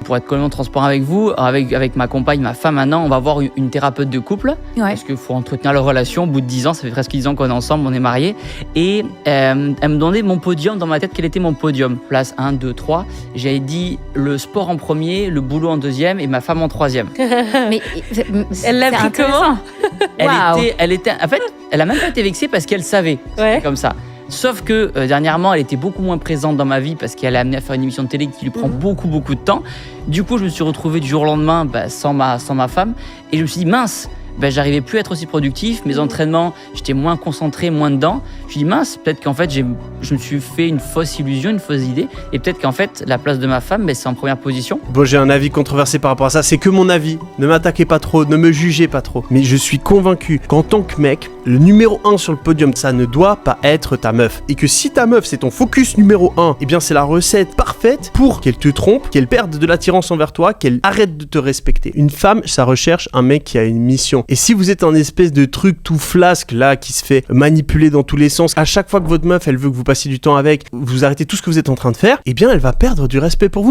Pour être complètement transparent avec vous, avec ma compagne, ma femme maintenant, on va voir une thérapeute de couple. Ouais. Parce qu'il faut entretenir leur relation. Au bout de 10 ans, ça fait presque 10 ans qu'on est ensemble, on est mariés. Et elle me donnait mon podium dans ma tête. Quel était mon podium? Place 1, 2, 3. J'avais dit le sport en premier, le boulot en deuxième et ma femme en troisième. Mais Elle l'a pris comment? En fait, elle a même pas été vexée parce qu'elle savait. Ouais. C'était comme ça. Sauf que dernièrement, elle était beaucoup moins présente dans ma vie parce qu'elle est amenée à faire une émission de télé qui lui prend beaucoup de temps. Du coup, je me suis retrouvé du jour au lendemain sans ma femme. Et je me suis dit, mince, j'arrivais plus à être aussi productif. Mes entraînements, j'étais moins concentré, moins dedans. Je me suis dit, mince, peut-être qu'en fait, je me suis fait une fausse illusion, une fausse idée. Et peut-être qu'en fait, la place de ma femme, c'est en première position. Bon, j'ai un avis controversé par rapport à ça. C'est que mon avis. Ne m'attaquez pas trop, ne me jugez pas trop. Mais je suis convaincu qu'en tant que mec, le numéro 1 sur le podium, ça ne doit pas être ta meuf. Et que si ta meuf, c'est ton focus numéro 1, eh bien, c'est la recette parfaite pour qu'elle te trompe, qu'elle perde de l'attirance envers toi, qu'elle arrête de te respecter. Une femme, ça recherche un mec qui a une mission. Et si vous êtes un espèce de truc tout flasque, là, qui se fait manipuler dans tous les sens, à chaque fois que votre meuf, elle veut que vous passiez du temps avec, vous arrêtez tout ce que vous êtes en train de faire, eh bien, elle va perdre du respect pour vous.